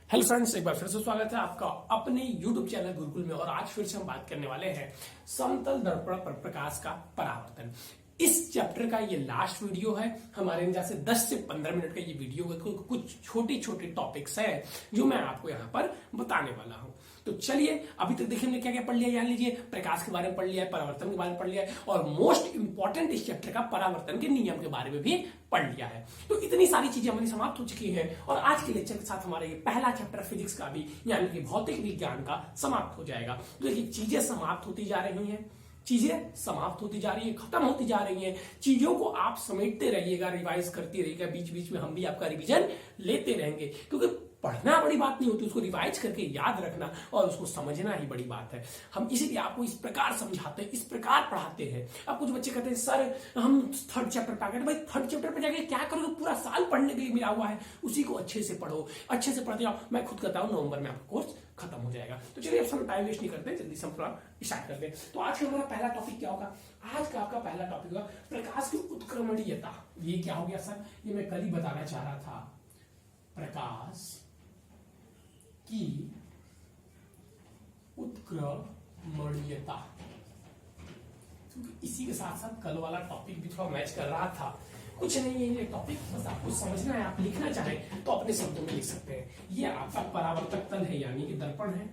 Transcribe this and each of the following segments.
Hello friends, एक बार फिर से स्वागत है आपका अपने YouTube चैनल गुरुकुल में। और आज फिर से हम बात करने वाले हैं समतल दर्पण पर प्रकाश का परावर्तन। इस चैप्टर का ये लास्ट वीडियो है। हमारे यहाँ से 10 से 15 मिनट का ये वीडियो है। कुछ छोटे छोटे टॉपिक्स है जो मैं आपको यहाँ पर बताने वाला हूँ। तो चलिए, अभी तक देखिए हमने क्या क्या पढ़ लिया। जान लीजिए, प्रकाश के बारे में पढ़ लिया है, परावर्तन के बारे में पढ़ लिया है, और मोस्ट इंपॉर्टेंट इस चैप्टर का परावर्तन के नियम के बारे में भी पढ़ लिया है। तो इतनी सारी चीजें हमारी समाप्त हो चुकी हैं और आज के लेक्चर के साथ हमारा ये पहला चैप्टर फिजिक्स का भी, यानी कि भौतिक विज्ञान का समाप्त हो जाएगा। तो देखिए, चीजें समाप्त होती जा रही हैं, चीजें समाप्त होती जा रही है, खत्म होती जा रही हैं। चीजों को आप समेटते रहिएगा, रिवाइज करते रहिएगा। बीच बीच में हम भी आपका रिवीजन लेते रहेंगे, क्योंकि पढ़ना बड़ी बात नहीं होती, उसको रिवाइज करके याद रखना और उसको समझना ही बड़ी बात है। हम इसीलिए आपको इस प्रकार समझाते हैं, इस प्रकार पढ़ाते हैं। अब कुछ बच्चे कहते हैं सर हम थर्ड चैप्टर पे आ गए। भाई थर्ड चैप्टर पे जाके क्या करोगे? पूरा साल पढ़ने के लिए मिला हुआ है, उसी को अच्छे से पढ़ो, अच्छे से पढ़ते जाओ। मैं खुद कहता हूँ नवंबर में आपका कोर्स खत्म हो जाएगा। तो चलिए, अब हम टाइम वेस्ट नहीं करते, जल्दी से हम थोड़ा स्टार्ट करते हैं। तो आज का हमारा पहला टॉपिक क्या होगा? आज का आपका पहला टॉपिक होगा प्रकाश की उत्क्रमणीयता। ये क्या हो गया सर? ये मैं कल ही बताना चाह रहा था। प्रकाश की उत्क्रमणीयता, क्योंकि इसी के साथ साथ कल वाला टॉपिक भी थोड़ा मैच कर रहा था। कुछ नहीं है ये टॉपिक, बस आपको समझना है। आप लिखना चाहें तो अपने शब्दों में लिख सकते हैं। ये आपका परावर्तक तल है, यानी कि दर्पण है।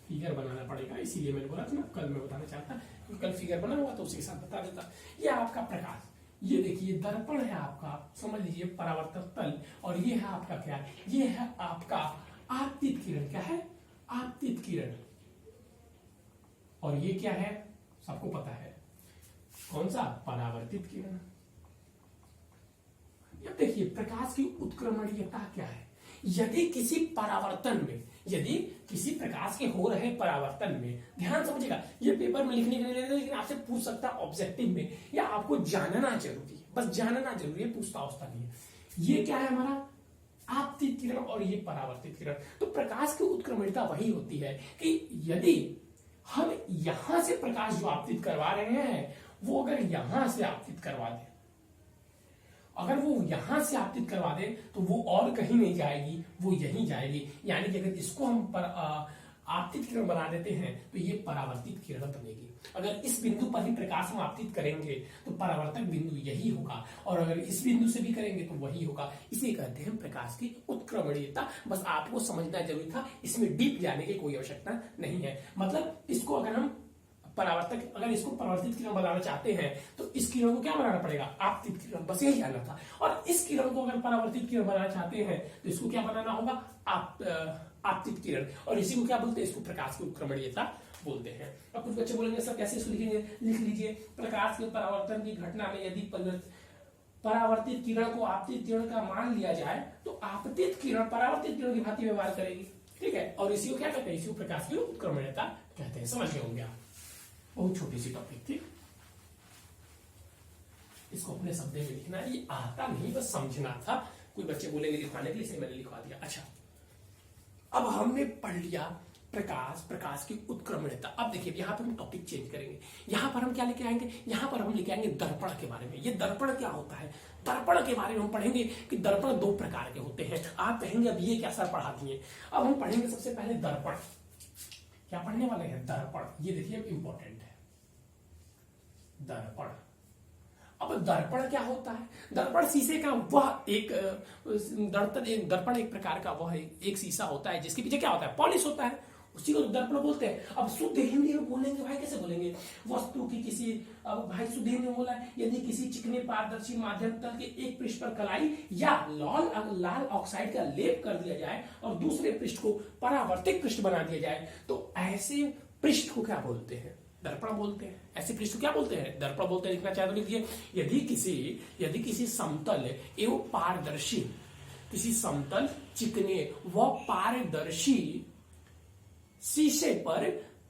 फिगर बनाना पड़ेगा, इसीलिए मैंने बोला था ना कल मैं बताना चाहता, क्योंकि कल फिगर बना हुआ तो उसी के साथ बता देता। ये आपका प्रकाश, ये देखिए दर्पण है आपका, समझ लीजिए परावर्तक तल। और ये है आपका क्या? ये है आपका आपतित किरण। क्या है? आपतित किरण। और ये क्या है? सबको पता है कौन सा? परावर्तित किरण। अब देखिए, प्रकाश की उत्क्रमणीयता क्या है? यदि किसी परावर्तन में, यदि किसी प्रकाश के हो रहे परावर्तन में, ध्यान समझिएगा, ये पेपर में लिखने के लिए नहीं, लेकिन आपसे पूछ सकता है ऑब्जेक्टिव में, या आपको जानना जरूरी है, बस जानना जरूरी है, पूछता उछता नहीं है। ये क्या है हमारा? आपतित किरण और ये परावर्तित किरण। तो प्रकाश की उत्क्रमणीयता वही होती है कि यदि हम यहां से प्रकाश जो आपतित करवा रहे हैं, वो अगर यहां से आपतित करवा दे, अगर वो यहां से आपतित करवा दे तो वो और कहीं नहीं जाएगी, वो यहीं जाएगी। यानी कि अगर इसको हम आपतित किरण बना देते हैं तो ये परावर्तित किरण बनेगी। अगर इस बिंदु पर ही प्रकाश हम आपतित करेंगे तो परावर्तक बिंदु यही होगा, और अगर इस बिंदु से भी करेंगे तो वही होगा। इसे कहते हैं प्रकाश की उत्क्रमणीयता। बस आपको समझना जरूरी था, इसमें डीप जाने की कोई आवश्यकता नहीं है। मतलब इसको अगर हम परावर्तक, अगर इसको परावर्तित किरण बनाना चाहते हैं तो इस किरण को क्या बनाना पड़ेगा? आपतित किरण। बस यही जानना था। और इस किरण को अगर परावर्तित किरण बनाना चाहते हैं तो इसको क्या बनाना होगा? आपतित किरण। और इसी को क्या बोलते हैं? इसको प्रकाश की उत्क्रमणीयता बोलते हैं। अब कुछ बच्चे बोलेंगे सर कैसे इसको लिखेंगे? लिख लीजिए, प्रकाश के परावर्तन की घटना में यदि परावर्तित किरण को आपतित किरण का मान लिया जाए तो आपतित किरण परावर्तित किरण की भांति व्यवहार करेगी। ठीक है, और इसी को क्या कहते हैं? इसी को प्रकाश की उत्क्रमणीयता कहते हैं। समझ गए होंगे आप? बहुत छोटी सी टॉपिक थी, इसको अपने शब्द में लिखना। ये आता नहीं, बस समझना था। कोई बच्चे बोलेंगे लिखवाने के लिए, इसलिए मैंने लिखवा दिया। अच्छा, अब हमने पढ़ लिया प्रकाश की उत्क्रमणीयता। अब देखिए, यहां पर हम टॉपिक चेंज करेंगे। यहां पर हम क्या लेके आएंगे? यहां पर हम लेके आएंगे दर्पण के बारे में। ये दर्पण क्या होता है? दर्पण के बारे में हम पढ़ेंगे कि दर्पण दो प्रकार के होते हैं। आप कहेंगे अब ये क्या सर पढ़ा दिए? अब हम पढ़ेंगे सबसे पहले दर्पण। क्या पढ़ने वाले हैं? दर्पण। ये देखिए इंपॉर्टेंट है, दर्पण। अब दर्पण क्या होता है? दर्पण शीशे का वह एक दर्पण एक प्रकार का वह एक शीशा होता है जिसके पीछे क्या होता है? पॉलिश होता है, उसी को दर्पण बोलते हैं। अब शुद्ध हिंदी में बोलेंगे भाई, कैसे बोलेंगे? वस्तु की किसी, अब भाई शुद्ध हिंदी में बोला है, यदि किसी चिकने पारदर्शी माध्यम तल के एक पृष्ठ पर कलाई या लाल ऑक्साइड का लेप कर दिया जाए और दूसरे पृष्ठ को परावर्तित पृष्ठ बना दिया जाए तो ऐसे पृष्ठ को क्या बोलते हैं? दर्पण बोलते हैं। ऐसे पृष्ठ को क्या बोलते हैं? दर्पण बोलते हैं। लिखना चाहे तो लिखिए, यदि किसी समतल एवं पारदर्शी, किसी समतल चिकने व पारदर्शी शीशे पर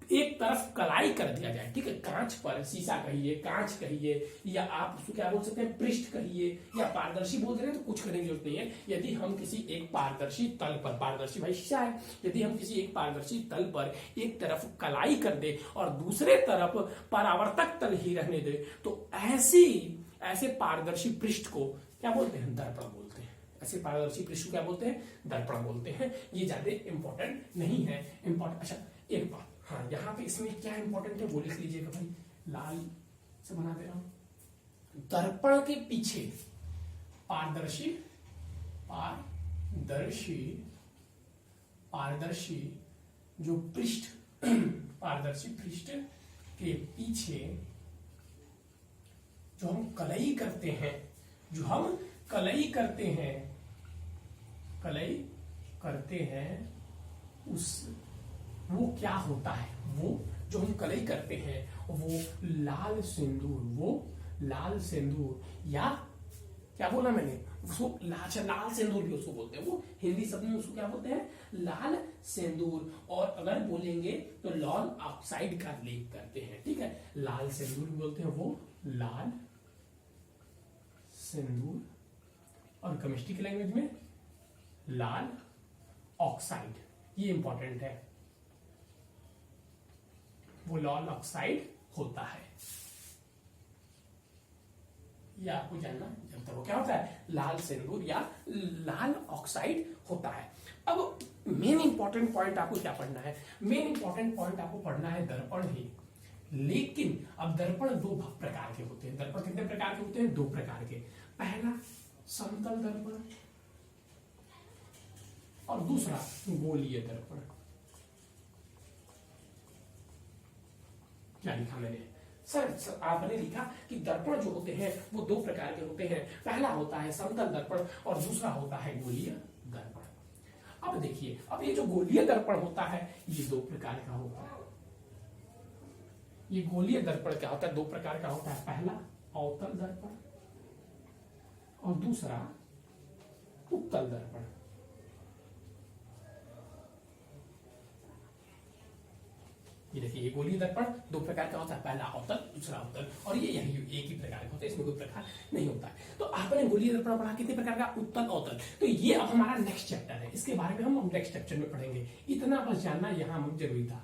एक तरफ कलाई कर दिया जाए, ठीक है, कांच पर, शीशा कहिए, कांच कहिए, या आप उसको क्या बोल सकते हैं? पृष्ठ कहिए, या पारदर्शी बोल रहे हैं तो कुछ करने की जरूरत नहीं है। यदि हम किसी एक पारदर्शी तल पर, पारदर्शी भाई शीशा है, यदि हम किसी एक पारदर्शी तल पर एक तरफ कलाई कर दे और दूसरे तरफ परावर्तक तल ही रहने दे तो ऐसे पारदर्शी पृष्ठ को क्या बोलते हैं? दर्पण बोलते हैं। ऐसे पारदर्शी पृष्ठ क्या बोलते हैं, दर्पण बोलते हैं। ये ज्यादा इंपॉर्टेंट नहीं है। इंपॉर्टेंट, अच्छा एक बात, हाँ यहाँ पे इसमें क्या इंपॉर्टेंट है वो लिख लीजिएगा भाई, लाल से बना दे रहा हूं। दर्पण के पीछे पारदर्शी पारदर्शी पारदर्शी जो पृष्ठ पारदर्शी पृष्ठ के पीछे जो हम कलई करते हैं, जो हम कलई करते हैं उस वो क्या होता है, वो जो हम कलई करते हैं वो लाल सिंदूर या क्या बोला मैंने, उसको लाल सिंदूर भी उसको बोलते हैं, वो हिंदी शब्द में उसको क्या बोलते हैं, लाल सिंदूर। और अगर बोलेंगे तो लाल ऑक्साइड का लेप करते हैं, ठीक है, लाल सिंदूर बोलते हैं, वो लाल सिंदूर। और केमिस्ट्री की लैंग्वेज में लाल ऑक्साइड, ये इंपॉर्टेंट है, वो लाल ऑक्साइड होता है। ये आपको जानना जब तक वो क्या होता है, लाल सिंदूर या लाल ऑक्साइड होता है। अब मेन इंपॉर्टेंट पॉइंट आपको क्या पढ़ना है, मेन इंपॉर्टेंट पॉइंट आपको पढ़ना है दर्पण ही। लेकिन अब दर्पण दो प्रकार के होते हैं। दर्पण कितने प्रकार के होते हैं, दो प्रकार के। पहला समतल दर्पण और दूसरा गोलीय दर्पण। क्या लिखा मैंने सर आपने लिखा कि दर्पण जो होते हैं वो दो प्रकार के होते हैं। पहला होता है समतल दर्पण और दूसरा होता है गोलीय दर्पण। अब देखिए, अब ये जो गोलीय दर्पण होता है ये दो प्रकार का होता है। ये गोलीय दर्पण क्या होता है, दो प्रकार का होता है। पहला अवतल दर्पण और दूसरा उत्तल दर्पण। ये देखिए, ये गोलीय दर्पण दो प्रकार का होता है, पहला अवतल दूसरा उत्तल, और ये यही एक ही प्रकार का होता है, इसमें कोई प्रकार नहीं होता है। तो आपने गोलीय दर्पण पढ़ा कितने प्रकार का, उत्तल अवतल। तो ये अब हमारा नेक्स्ट चैप्टर है, इसके बारे में हम नेक्स्ट चैप्टर में पढ़ेंगे। इतना बस जानना यहाँ जरूरी था।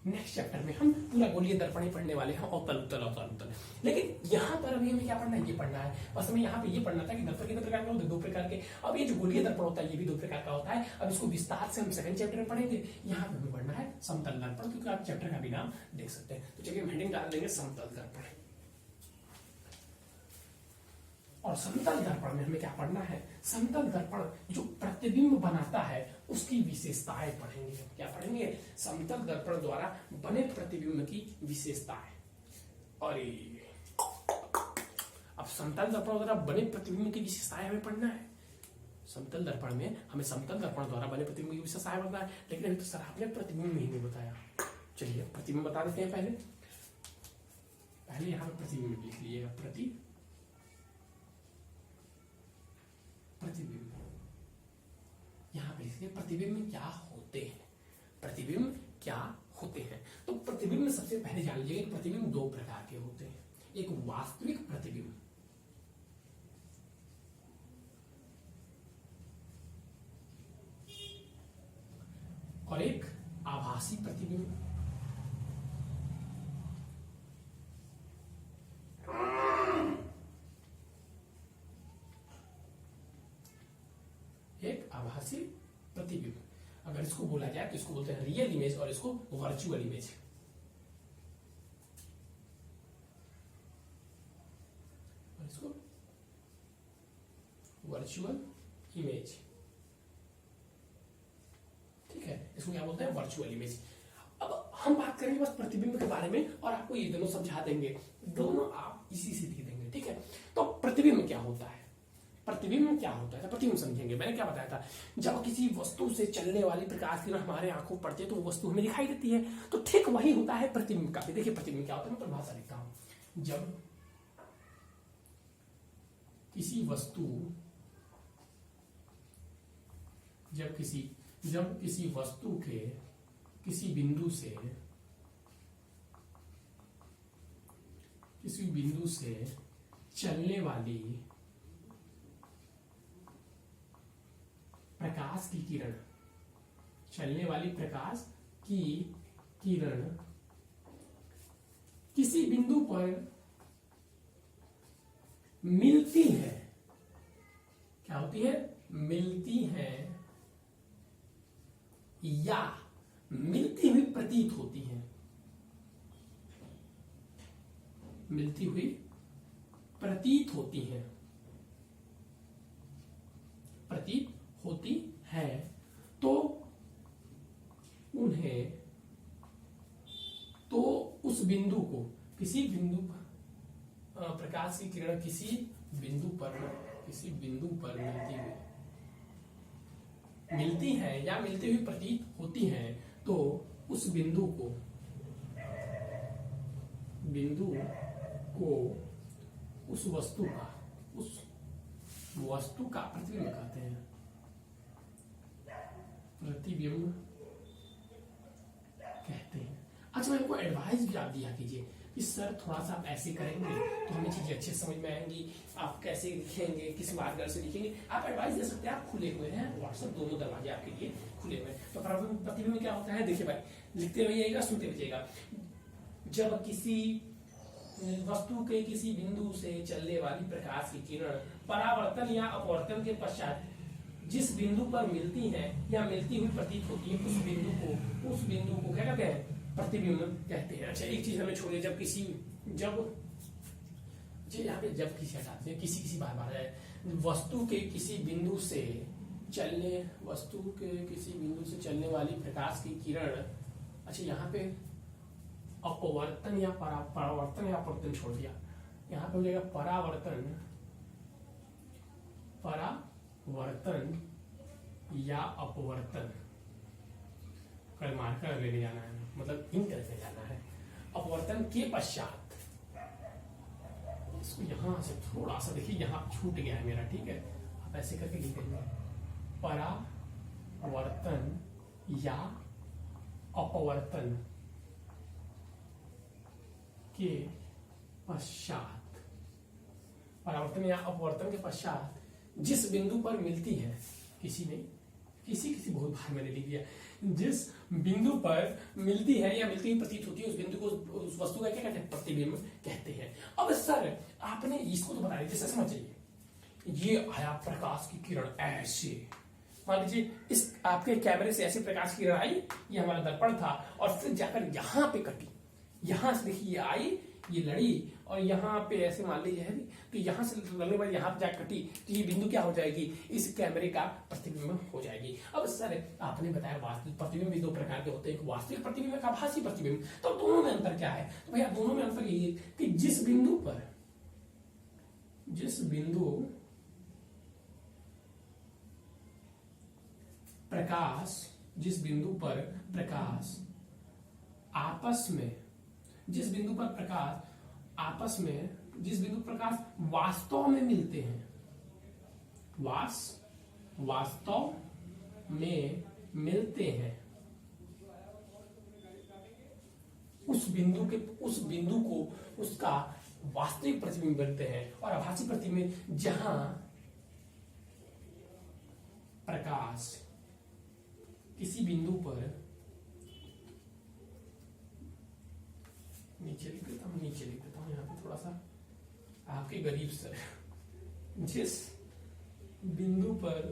नेक्स्ट चैप्टर में हम पूरा गोलीय दर्पण ही पढ़ने वाले हैं, अवतल उत्तल अवतल उत्तल। लेकिन यहाँ पर अभी हमें क्या पढ़ना है, ये पढ़ना है बस। हमें यहाँ पे ये पढ़ना था कि दर्पण कितने प्रकार के होते हैं, दो प्रकार के। अब ये जो गोलीय दर्पण होता है ये भी दो प्रकार का होता है। अब इसको विस्तार से हम सेकंड चैप्टर में पढ़ेंगे। यहाँ पे हमें पढ़ना है समतल दर्पण, क्योंकि आप चैप्टर का भी नाम देख सकते हैं। तो चलिए हम हेडिंग डाल देंगे समतल दर्पण। और समतल दर्पण में हमें क्या पढ़ना है, समतल दर्पण जो प्रतिबिंब बनाता है उसकी विशेषताएं पढ़ेंगे। क्या पढ़ेंगे, समतल दर्पण द्वारा बने प्रतिबिंब की विशेषताएं। और अब समतल दर्पण द्वारा बने प्रतिबिंब की विशेषताएं हमें पढ़ना है। समतल दर्पण में हमें समतल दर्पण द्वारा बने प्रतिबिंब की विशेषताएं पढ़ना है। लेकिन अभी तो सर आपने प्रतिबिंब ही नहीं बताया। चलिए प्रतिबिंब बता देते हैं। पहले यहां पर प्रतिबिंब लिख लीजिएगा, प्रतिबिंब। यहां पे लिखिए प्रतिबिंब क्या होते हैं, प्रतिबिंब क्या होते हैं। तो प्रतिबिंब में सबसे पहले जान लीजिए कि प्रतिबिंब दो प्रकार के होते हैं। एक वास्तविक प्रतिबिंब और एक आभासी प्रतिबिंब। एक आभासी प्रतिबिंब, अगर इसको बोला जाए तो इसको बोलते हैं रियल इमेज और इसको वर्चुअल इमेज। और इसको वर्चुअल इमेज, ठीक है, इसको क्या बोलते हैं, वर्चुअल इमेज। अब हम बात करेंगे बस प्रतिबिंब के बारे में और आपको ये दोनों समझा देंगे, दोनों आप इसी से लिख देंगे, ठीक है। तो प्रतिबिंब क्या होता है, प्रतिबिंब क्या होता है, प्रतिबिंब समझेंगे। मैंने क्या बताया था, जब किसी वस्तु से चलने वाली प्रकाश किरण हमारे आंखों पड़ती है तो वो वस्तु हमें दिखाई देती है। तो ठीक वही होता है प्रतिबिंब का भी। देखिए प्रतिबिंब क्या होता है, मैं परिभाषा लिखता हूं। जब किसी वस्तु के किसी बिंदु से चलने वाली प्रकाश की किरण किसी बिंदु पर मिलती है, क्या होती है, मिलती हैं या मिलती हुई प्रतीत होती हैं, मिलती हुई प्रतीत होती हैं, प्रतीत होती है, तो उन्हें, तो उस बिंदु को, किसी बिंदु पर प्रकाश की किरण किसी बिंदु पर मिलती है या मिलती हुई प्रतीत होती हैं, तो उस बिंदु को उस वस्तु का प्रतिबिंब कहते हैं, प्रतिबिंब कहते हैं। अच्छा, मैं आपको एडवाइस भी आप दिया कीजिए कि सर थोड़ा सा आप ऐसे करेंगे तो हमें चीजें अच्छे समझ में आएंगी, आप कैसे लिखेंगे, किस मार्ग से लिखेंगे, आप एडवाइस दे सकते हैं। आप खुले हुए हैं, व्हाट्सएप दोनों दरवाजे आपके लिए खुले हुए हैं। तो प्रतिबिंब में क्या होता है, देखिए भाई, लिखते रहिएगा, सुनते रहिएगा। जब किसी वस्तु के किसी बिंदु से चलने वाली प्रकाश की किरण परावर्तन या अपवर्तन के पश्चात जिस बिंदु पर मिलती है या मिलती हुई प्रतीत होती है, उस बिंदु को क्या कहते हैं, प्रतिबिंब कहते हैं। अच्छा, एक चीज हमें छोड़िए, जब किसी हटाते हैं, किसी बार वस्तु के किसी बिंदु से चलने वाली प्रकाश की किरण, अच्छा यहाँ पे अपवर्तन या परावर्तन या अपवर्तन छोड़ दिया, यहाँ पे हो जाएगा परावर्तन या अपवर्तन। कल मार्कर लेने जाना है, मतलब इन करके जाना है। अपवर्तन के पश्चात, इसको यहां से थोड़ा सा देखिए, यहां छूट गया है मेरा, ठीक है, आप ऐसे करके लिखेंगे, परावर्तन या अपवर्तन के पश्चात, परावर्तन या अपवर्तन के पश्चात जिस बिंदु पर मिलती है, किसी बहुत बार मैंने लिख दिया, जिस बिंदु पर मिलती है या मिलती हुई प्रतीत होती है, उस बिंदु को, उस वस्तु का क्या कहते हैं, प्रतिबिंब कहते हैं। अब सर आपने इसको तो बता दीजिए, समझिए, ये आया प्रकाश की किरण ऐसे, मान लीजिए इस आपके कैमरे से ऐसे प्रकाश की किरण आई, ये हमारा दर्पण था, और फिर जाकर यहाँ पे कटी, यहां से देखिए ये आई, ये लड़ी, और यहाँ पे ऐसे मान लीजिए है, तो यहाँ से लड़ने के बाद यहाँ पे जाकर कटी, तो ये बिंदु क्या हो जाएगी, इस कैमरे का प्रतिबिंब हो जाएगी। अब सर आपने बताया वास्तविक प्रतिबिंब भी दो प्रकार के होते हैं, एक वास्तविक प्रतिबिंब, एक आभासी प्रतिबिंब। तो दोनों में अंतर क्या है, तो भैया दोनों में अंतर यही है कि जिस बिंदु पर प्रकाश जिस बिंदु प्रकाश वास्तव में मिलते हैं, वास्तव में मिलते हैं, उस बिंदु को उसका वास्तविक प्रतिबिंब मिलते हैं। और आभासी प्रतिबिंब जहां प्रकाश किसी बिंदु पर, नीचे लिख देता हूं यहाँ पे थोड़ा सा आपके गरीब सर, जिस बिंदु पर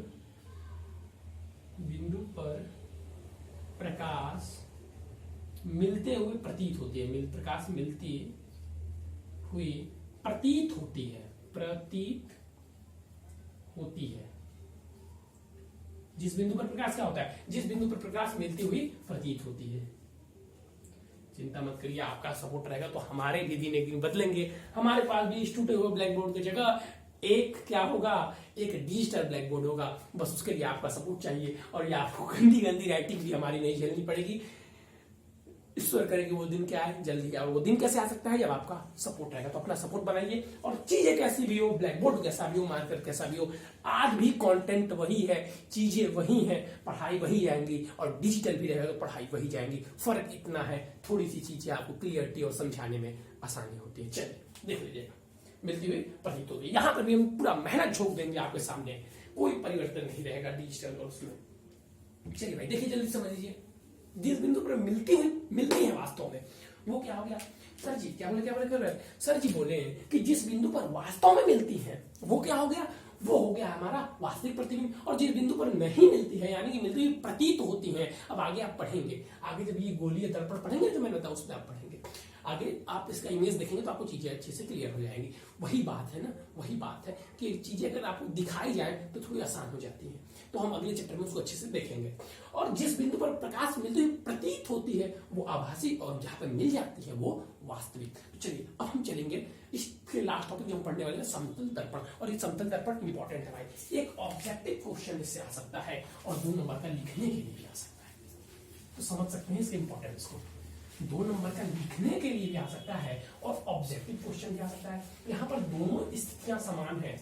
प्रकाश मिलते हुए प्रतीत होती है, प्रकाश मिलती हुई प्रतीत होती है, जिस बिंदु पर प्रकाश क्या होता है, जिस बिंदु पर प्रकाश मिलती हुई प्रतीत होती है। चिंता मत करिए, आपका सपोर्ट रहेगा तो हमारे भी दिन एक दिन बदलेंगे। हमारे पास भी इस टूटे हुए ब्लैक बोर्ड की जगह एक क्या होगा, एक डिजिटल ब्लैक बोर्ड होगा। बस उसके लिए आपका सपोर्ट चाहिए, और ये आपको गंदी राइटिंग भी हमारी नहीं झेलनी पड़ेगी। ईश्वर करेंगे वो दिन क्या है, जल्दी आओ। वो दिन कैसे आ सकता है, जब आपका सपोर्ट रहेगा। तो अपना सपोर्ट बनाइए, और चीजें कैसी भी हो, ब्लैक बोर्ड कैसा भी हो, मार्कर कैसा भी हो, आज भी कंटेंट वही है, चीजें वही है, पढ़ाई वही आएंगी, और डिजिटल भी रहेगा तो पढ़ाई वही जाएंगी। फर्क इतना है, थोड़ी सी चीजें आपको क्लियरिटी और समझाने में आसानी होती है। चलिए देख लीजिएगा, मिलती हुई प्रतीत होती है। यहाँ पर भी हम पूरा मेहनत झोंक देंगे आपके सामने, कोई परिवर्तन नहीं रहेगा डिजिटल और उसमें। चलिए भाई देखिए, जल्दी समझ लीजिए, जिस बिंदु पर मिलती है वास्तव में, वो क्या हो गया। सर जी क्या बोले कर रहे हैं, सर जी बोले कि जिस बिंदु पर वास्तव में मिलती है वो क्या हो गया, वो हो गया हमारा वास्तविक प्रतिबिंब। और जिस बिंदु पर नहीं मिलती है, यानी कि मिलती हुई प्रतीत होती है, अब आगे आप पढ़ेंगे, आगे जब ये गोलीय दर्पण पढ़ेंगे जो मैंने बताया उसमें आप पढ़ेंगे, आगे आप इसका इमेज देखेंगे तो आपको चीजें अच्छे से क्लियर हो जाएंगी। वही बात है ना, वही बात है कि चीजें अगर आपको दिखाई जाए तो थोड़ी आसान हो जाती है। तो हम अगले चैप्टर में उसको अच्छे से देखेंगे। और जिस बिंदु पर प्रकाश मिलती हुई प्रतीत होती है वो आभासी, और जहां पर मिल जाती है वो वास्तविक। तो चलिए अब हम चलेंगे इसके लास्ट टॉपिक जो हम पढ़ने वाले हैं, समतल दर्पण। और ये समतल दर्पण इंपॉर्टेंट है भाई, एक ऑब्जेक्टिव क्वेश्चन इससे आ सकता है और 2 नंबर का लिखने के लिए भी आ सकता है। तो समझ सकते हैं इसके इंपॉर्टेंस को। 2 नंबर का लिखने के लिए भी आ सकता है और ऑब्जेक्टिव क्वेश्चन भी आ सकता है। यहाँ पर दोनों स्थितियां समान है,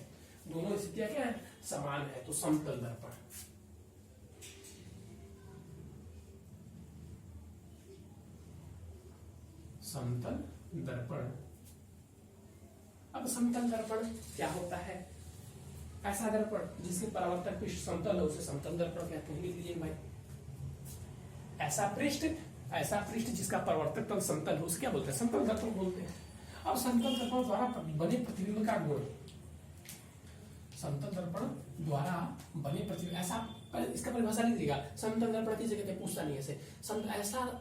दोनों स्थितियां क्या है, समान है। तो समतल दर्पण, समतल दर्पण। अब समतल दर्पण क्या होता है? ऐसा दर्पण जिसके परावर्तक पृष्ठ समतल है उसे समतल दर्पण कहते हैं। लिख लीजिए भाई, ऐसा पृष्ठ जिसका परावर्तक तल समतल हो उसे क्या बोलते हैं, समतल दर्पण बोलते हैं। अब समतल दर्पण द्वारा बने प्रतिबिंब का गुण, समतल दर्पण द्वारा बने प्रतिबिंब, ऐसा इसका परिभाषा लिख दीजिएगा। समतल दर्पण किसे कहते हैं, पूछता नहीं ऐसे।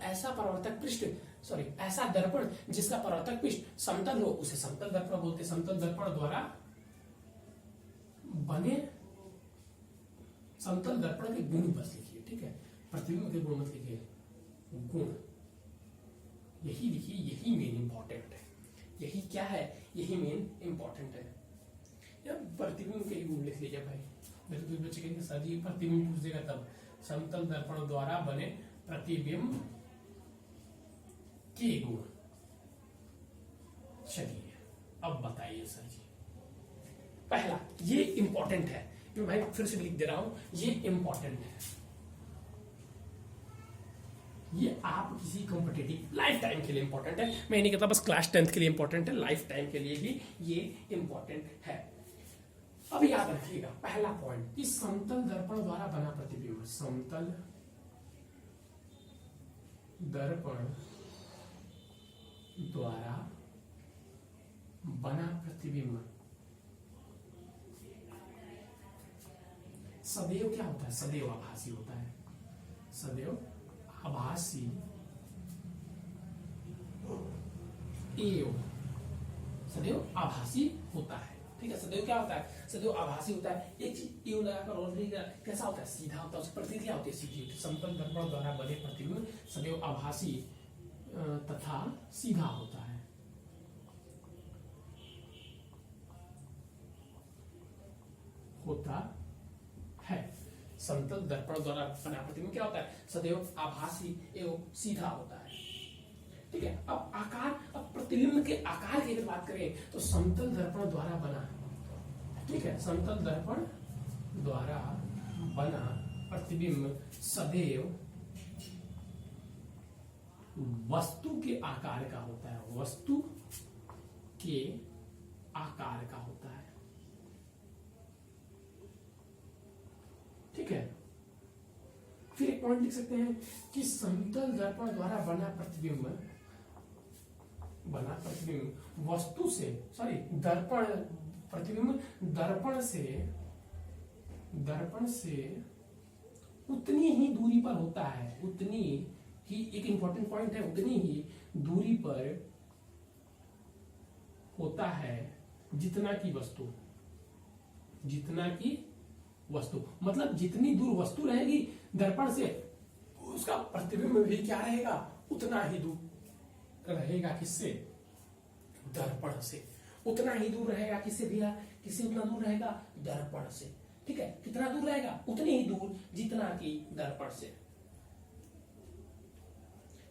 ऐसा परावर्तक पृष्ठ, सॉरी ऐसा दर्पण जिसका परावर्तक पृष्ठ समतल हो उसे समतल दर्पण बोलते हैं। समतल दर्पण द्वारा बने, समतल दर्पण के गुण बस लिखिए, ठीक है, प्रतिबिंब के गुण मत लिखिए, गुण यही लिखिए, यही मेन इंपॉर्टेंट है। यही क्या है, यही मेन इंपॉर्टेंट है। या प्रतिबिंब के गुण लिख लीजिए भाई। मेरे तो बच्चे कहेंगे सर जी प्रतिबिंब पूछ देगा तब, समतल दर्पण द्वारा बने प्रतिबिंब के गुण। चलिए अब बताइए सर जी, पहला ये इंपॉर्टेंट है, मैं भाई फिर से लिख दे रहा हूं, ये इंपॉर्टेंट है। ये आप किसी कॉम्पिटिटिव लाइफ टाइम के लिए इंपॉर्टेंट है। मैं नहीं कहता बस क्लास 10th के लिए इंपॉर्टेंट है, लाइफ टाइम के लिए भी ये इंपॉर्टेंट है। अब याद रखिएगा पहला पॉइंट कि समतल दर्पण द्वारा बना प्रतिबिंब, समतल दर्पण द्वारा बना प्रतिबिंब सदैव क्या होता है, सदैव आभासी होता है। सदैव आभासी एवं सदैव आभासी होता है, ठीक है। सदैव क्या होता है, सदैव आभासी होता है। एक चीज एवं लगाकर और कैसा होता है, सीधा होता है, उसकी प्रतिक्रिया होती है सीधी। समतल दर्पण द्वारा बने प्रतिबिंब सदैव आभासी तथा सीधा होता है। समतल दर्पण द्वारा बना प्रतिबिंब क्या होता है, सदैव आभासी एवं सीधा होता है, ठीक है। अब आकार, अब प्रतिबिंब के आकार की अगर बात करें तो समतल दर्पण द्वारा बना, ठीक है, समतल दर्पण द्वारा बना प्रतिबिंब सदैव वस्तु के आकार का होता है, वस्तु के आकार का होता है, ठीक है। फिर एक पॉइंट लिख सकते हैं कि समतल दर्पण द्वारा बना प्रतिबिंब वस्तु से, सॉरी दर्पण, प्रतिबिंब दर्पण से उतनी ही दूरी पर होता है, उतनी ही, एक इंपॉर्टेंट पॉइंट है, उतनी ही दूरी पर होता है जितना की वस्तु, मतलब जितनी दूर वस्तु रहेगी दर्पण से उसका प्रतिबिंब भी क्या रहेगा, उतना ही दूर रहेगा। किससे, दर्पण से उतना ही दूर रहेगा। किससे भैया, किससे उतना दूर रहेगा, दर्पण से, ठीक है। कितना दूर रहेगा, उतनी ही दूर जितना कि दर्पण से,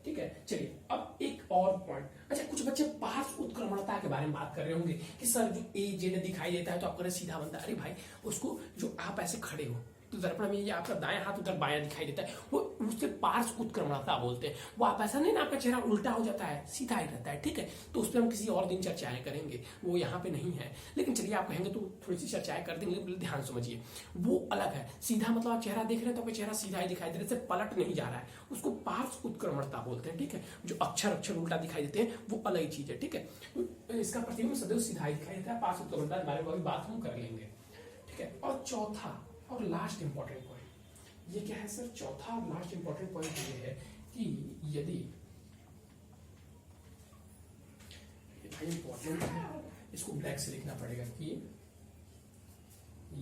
ठीक है। चलिए अब एक और पॉइंट, अच्छा कुछ बच्चे पार्श्व उत्क्रमणता के बारे में बात कर रहे होंगे कि सर जो ए जेड दिखाई देता है तो आपको सीधा बनता है। अरे भाई उसको, जो आप ऐसे खड़े हो तो दर्पण में ये आपका दाएं हाथ उधर बायां दिखाई देता है, वो उससे पार्श्व उत्क्रमणता बोलते हैं। वो आप ऐसा नहीं ना, आपका चेहरा उल्टा हो जाता है, सीधा ही रहता है, ठीक है। तो उस पर हम किसी और दिन चर्चाएं करेंगे, वो यहाँ पे नहीं है, लेकिन चलिए आप कहेंगे तो थोड़ी सी चर्चाएं कर देंगे। ध्यान समझिए, वो अलग है। सीधा मतलब आप चेहरा देख रहे हैं तो आपका चेहरा सीधा ही दिखाई दे रहा है, पलट नहीं जा रहा है, उसको पार्श्व उत्क्रमणता बोलते हैं, ठीक है। जो अक्षर उल्टा दिखाई देते हैं वो अलग चीज है, ठीक है। तो इसका प्रतिबिंब सदैव सीधा ही दिखाई देता है, पार्श्व उत्क्रमणता के बारे में बात हम कर लेंगे, ठीक ठीक है। और चौथा और लास्ट इंपॉर्टेंट पॉइंट ये क्या है सर? चौथा और लास्ट इंपॉर्टेंट पॉइंट ये है कि यदि इंपॉर्टेंट है, इसको ब्लैक से लिखना पड़ेगा कि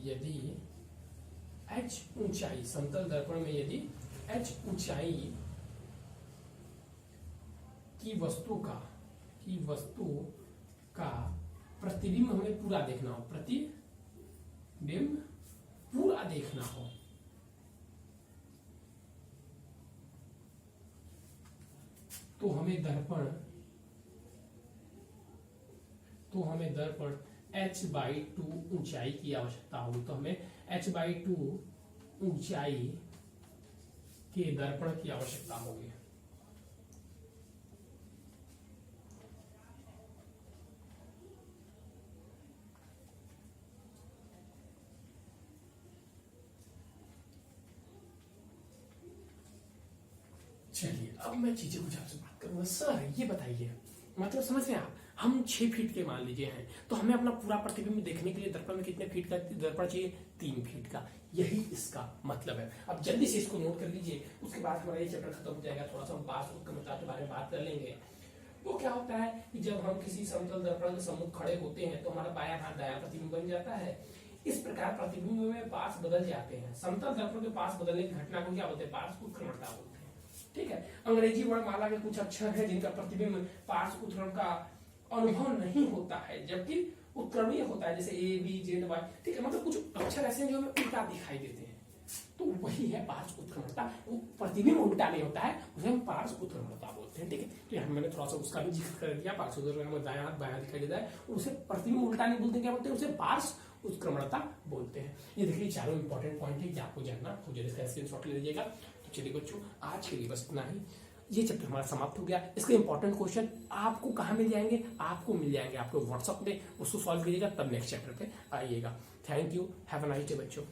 यदि h ऊंचाई, समतल दर्पण में यदि h ऊंचाई की वस्तु का प्रतिबिंब हमें पूरा देखना हो, प्रतिबिंब पूरा देखना हो, तो हमें दर्पण h/2 ऊंचाई की आवश्यकता होगी। तो हमें h/2 ऊंचाई के दर्पण की आवश्यकता होगी। चलिए अब मैं चीजें कुछ आपसे बात करूंगा। सर ये बताइए, मतलब समझ रहे हैं आप, हम 6 फीट के मान लीजिए हैं, तो हमें अपना पूरा प्रतिबिंब देखने के लिए दर्पण में कितने फीट का दर्पण चाहिए? 3 फीट का। यही इसका मतलब है। अब जल्दी से इसको नोट कर लीजिए, उसके बाद हमारा ये चैप्टर खत्म हो जाएगा। थोड़ा सा हम पार्श्व उत्क्रमणता के बारे में बात कर लेंगे। वो क्या होता है कि जब हम किसी समतल दर्पण के सम्मुख खड़े होते हैं तो हमारा बायां हाथ दायां प्रतिबिंब बन जाता है। इस प्रकार प्रतिबिंब में पार्श्व बदल जाते हैं। समतल दर्पण के पार्श्व बदलने की घटना को क्या बोलते हैं? पार्श्व उत्क्रमणता बोलते हैं। ठीक है। अंग्रेजी वर्णमाला के कुछ अक्षर है जिनका प्रतिबिंब पार्श्व उत्क्रमण का अनुभव नहीं होता है, जबकि उत्क्रमणीय होता है, जैसे A, B, Z, Y। ठीक है, मतलब कुछ अक्षर ऐसे हैं जो हमें उल्टा दिखाई देते हैं, तो वही है पार्श्व उत्क्रमणता। वो प्रतिबिंब उल्टा नहीं होता है, उसे हम पार्श्व उत्क्रमणता बोलते हैं। ठीक है, तो यहाँ मैंने थोड़ा सा उसका भी जिक्र कर दिया। पार्श्व उत्क्रमण में दायां हाथ बायां दिखाई देता है, उसे प्रतिबिंब उल्टा नहीं बोलते, क्या बोलते हैं? उसे पार्श्व उत्क्रमणता बोलते हैं। ये देखिए चारों इंपॉर्टेंट पॉइंट है कि आपको जानना, मुझे इसका स्क्रीनशॉट ले लीजिएगा। तो चलिए बच्चों, आज के लिए बस इतना ही। ये चैप्टर हमारा समाप्त हो गया। इसके इंपॉर्टेंट क्वेश्चन आपको कहाँ मिल जाएंगे? आपको मिल जाएंगे आपको व्हाट्सएप में, उसको सॉल्व कीजिएगा, तब नेक्स्ट चैप्टर पे आइएगा। Thank you, have a nice day बच्चों।